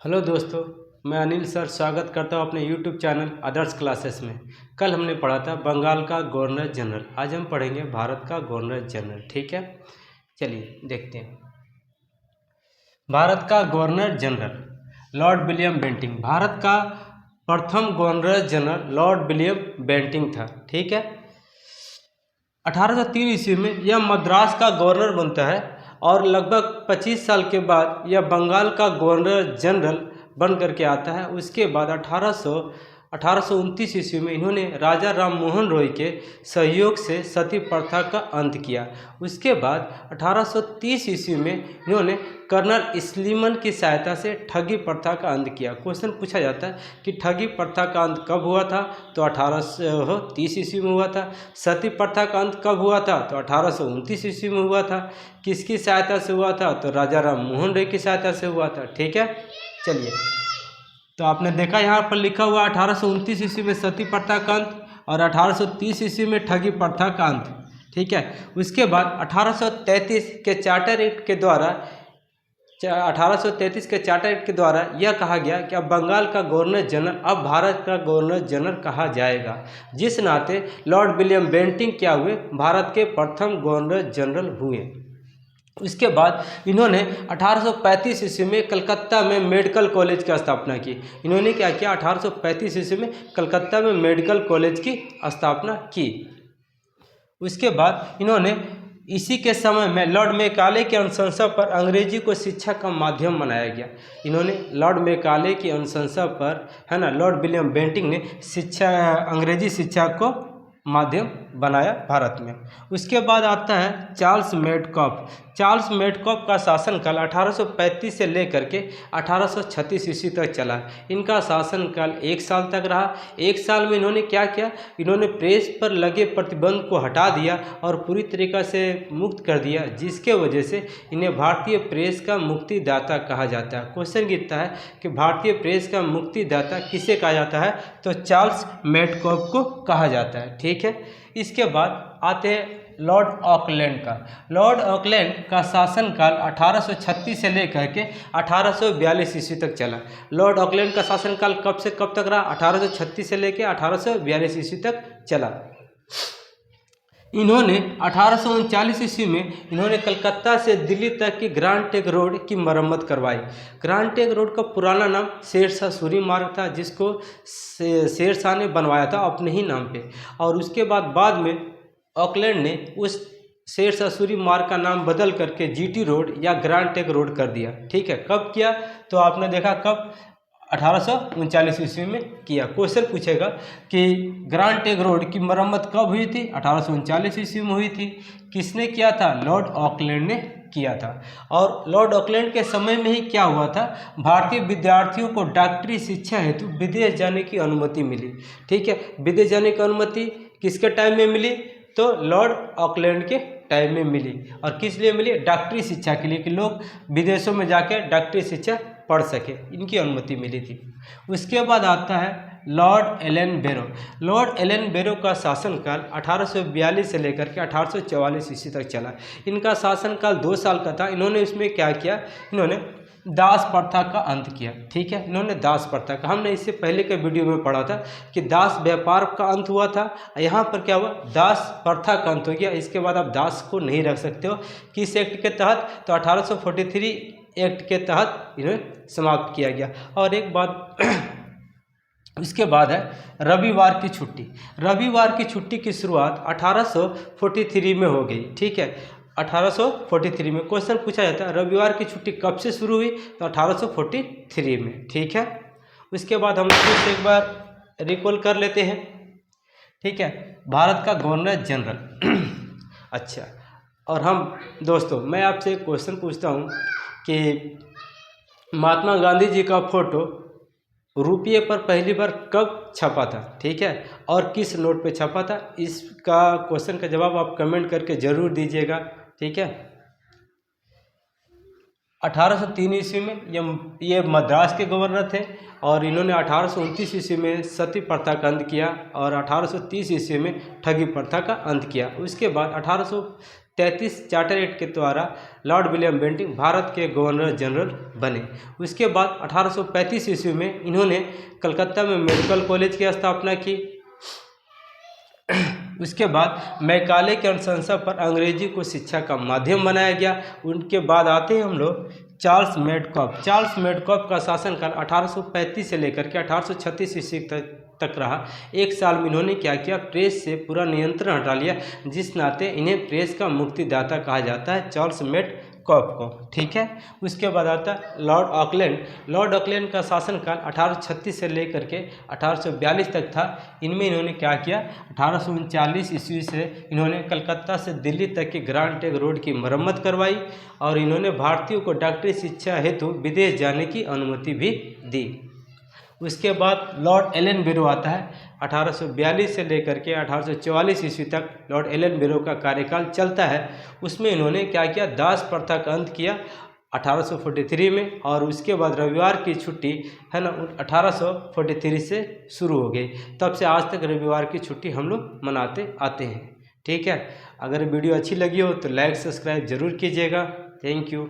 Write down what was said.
Hello दोस्तों, मैं Anil sir स्वागत करता हूं अपने यूट्यूब चैनल आदर्श क्लासेस में। कल हमने पढ़ा था बंगाल का गवर्नर जनरल, आज हम पढ़ेंगे भारत का गवर्नर जनरल। ठीक है, चलिए देखते हैं। भारत का governor general Lord William Bentinck. Bharat का प्रथम governor general Lord William Bentinck था। ठीक है, 1803 ईस्वी में यह मद्रास का गवर्नर बनता है और लगभग 25 साल के बाद यह बंगाल का गवर्नर जनरल बन करके आता है। उसके बाद 1829 ईस्वी में इन्होंने राजा राम मोहन रॉय के सहयोग से सती प्रथा का अंत किया। उसके बाद 1830 ईस्वी में इन्होंने कर्नल स्लीमन की सहायता से ठगी प्रथा का अंत किया। क्वेश्चन पूछा जाता है कि ठगी प्रथा का अंत कब हुआ था, तो 1830 ईस्वी में हुआ था। सती प्रथा का अंत कब हुआ था, तो 1829 ईस्वी में हुआ था। किसकी सहायता से हुआ था, तो राजा राम मोहन रॉय की सहायता से हुआ था। ठीक है, चलिए, तो आपने देखा यहाँ पर लिखा हुआ 1829 ईस्वी में सती प्रथा का अंत और 1830 ईस्वी में ठगी प्रथा का अंत। ठीक है, उसके बाद 1833 के चार्टर एक्ट के द्वारा 1833 के चार्टर एक्ट के द्वारा यह कहा गया कि अब बंगाल का गवर्नर जनरल अब भारत का गवर्नर जनरल कहा जाएगा, जिस नाते लॉर्ड विलियम बेंटिंक क्या हुए, भारत के प्रथम गवर्नर जनरल हुए। उसके बाद इन्होंने 1835 ईस्वी में कलकत्ता में मेडिकल कॉलेज की स्थापना की। इन्होंने क्या किया, 1835 ईस्वी में कलकत्ता में मेडिकल कॉलेज की स्थापना की। उसके बाद इन्होंने इसी के समय में लॉर्ड मेकाले की अनुशंसा पर अंग्रेजी को शिक्षा का माध्यम बनाया गया। इन्होंने लॉर्ड मेकाले की अनुशंसा पर, है ना, लॉर्ड विलियम बेंटिंक ने अंग्रेजी शिक्षा को माध्यम बनाया भारत में। उसके बाद आता है चार्ल्स मेडकॉफ। चार्ल्स मेडकॉफ का शासनकाल 1835 से लेकर के 1836 ईस्वी तक चला। इनका शासनकाल 1 साल तक रहा। 1 साल में इन्होंने क्या किया, इन्होंने प्रेस पर लगे प्रतिबंध को हटा दिया और पूरी तरीक़ा से मुक्त कर दिया, जिसके वजह से इन्हें भारतीय प्रेस का मुक्तिदाता कहा जाता है। क्वेश्चन गिरता है कि भारतीय प्रेस का मुक्तिदाता किसे कहा जाता है, तो चार्ल्स मेडकॉफ को कहा जाता है। ठीक है, इसके बाद आते हैं लॉर्ड ऑकलैंड का। लॉर्ड ऑकलैंड का शासनकाल 1836 से लेकर के 1842 ईस्वी तक चला। लॉर्ड ऑकलैंड का शासनकाल कब से कब तक रहा, 1836 से लेकर 1842 ईस्वी तक चला। इन्होंने 1839 ईस्वी में इन्होंने कलकत्ता से दिल्ली तक की ग्रांड ट्रंक रोड की मरम्मत करवाई। ग्रांड ट्रंक रोड का पुराना नाम शेरशाह सूरी मार्ग था, जिसको शेरशाह ने बनवाया था अपने ही नाम पे। और उसके बाद में ऑकलैंड ने उस शेरशाह सूरी मार्ग का नाम बदल करके जीटी रोड या ग्रांड ट्रंक रोड कर दिया। ठीक है, कब किया, तो आपने देखा कब, 1839 ईस्वी में किया। क्वेश्चन पूछेगा कि ग्रांड ट्रंक रोड की मरम्मत कब हुई थी, 1839 ईस्वी में हुई थी। किसने किया था, लॉर्ड ऑकलैंड ने किया था। और लॉर्ड ऑकलैंड के समय में ही क्या हुआ था, भारतीय विद्यार्थियों को डॉक्टरी शिक्षा हेतु विदेश जाने की अनुमति मिली। ठीक है, विदेश जाने की अनुमति किसके टाइम में मिली, तो लॉर्ड ऑकलैंड के टाइम में मिली। और किस लिए मिली, डॉक्टरी शिक्षा के लिए, कि लोग विदेशों में जाकर डॉक्टरी शिक्षा पढ़ सके, इनकी अनुमति मिली थी। उसके बाद आता है लॉर्ड एलन बैरो। लॉर्ड एलन बैरो का शासनकाल 1842 से लेकर के 1844 ईस्वी तक चला। इनका शासनकाल 2 साल का था। इन्होंने इसमें क्या किया, इन्होंने दास प्रथा का अंत किया। ठीक है, इन्होंने दास प्रथा का, हमने इससे पहले के वीडियो में पढ़ा था कि दास व्यापार का अंत हुआ था। यहाँ पर क्या हुआ, दास प्रथा का अंत हो गया। इसके बाद आप दास को नहीं रख सकते हो। किस एक्ट के तहत, तो 1843 एक्ट के तहत इन्हें समाप्त किया गया। और एक बात इसके बाद है रविवार की छुट्टी। रविवार की छुट्टी की शुरुआत 1843 में हो गई। ठीक है, 1843 में क्वेश्चन पूछा जाता है रविवार की छुट्टी कब से शुरू हुई, तो 1843 में। ठीक है, उसके बाद हम फिर से एक बार रिकॉल कर लेते हैं। ठीक है, भारत का गवर्नर जनरल अच्छा, और हम दोस्तों, मैं आपसे एक क्वेश्चन पूछता हूँ कि महात्मा गांधी जी का फोटो रुपये पर पहली बार कब छपा था। ठीक है, और किस नोट पे छपा था, इसका क्वेश्चन का जवाब आप कमेंट करके ज़रूर दीजिएगा। ठीक है, 1803 ईस्वी में ये मद्रास के गवर्नर थे और इन्होंने 1829 ईस्वी में सती प्रथा का अंत किया और 1830 ईस्वी में ठगी प्रथा का अंत किया। उसके बाद 33 चार्टर एक्ट के द्वारा लॉर्ड विलियम बेंटिंक भारत के गवर्नर जनरल बने। उसके बाद 1835 ईस्वी में इन्होंने कलकत्ता में मेडिकल कॉलेज की स्थापना की। उसके बाद मैकाले के अनुशंसा पर अंग्रेजी को शिक्षा का माध्यम बनाया गया। उनके बाद आते हैं हम लोग चार्ल्स मेडकॉफ। चार्ल्स मेडकॉफ का शासनकाल 1835 से लेकर के 1836 ईस्वी तक रहा। एक साल में इन्होंने क्या किया, प्रेस से पूरा नियंत्रण हटा लिया, जिस नाते इन्हें प्रेस का मुक्तिदाता कहा जाता है, चार्ल्स मेडकॉफ को। ठीक है। उसके बाद आता है लॉर्ड ऑकलैंड। लॉर्ड ऑकलैंड का शासनकाल 1836 से लेकर के 1842 तक था। इनमें इन्होंने क्या किया, 1839 ईस्वी से इन्होंने कलकत्ता से दिल्ली तक की ग्रांड ट्रंक रोड की मरम्मत करवाई और इन्होंने भारतीयों को डॉक्टरी शिक्षा हेतु विदेश जाने की अनुमति भी दी। उसके बाद लॉर्ड एलन बेरो आता है। 1842 से लेकर के 1844 ईस्वी तक लॉर्ड एलन बेरो का कार्यकाल चलता है। उसमें इन्होंने क्या किया, दास प्रथा का अंत किया 1843 में, और उसके बाद रविवार की छुट्टी है ना 1843 से शुरू हो गई। तब से आज तक रविवार की छुट्टी हम लोग मनाते आते हैं। ठीक है। अगर वीडियो अच्छी लगी हो तो लाइक सब्सक्राइब जरूर कीजिएगा। Thank you.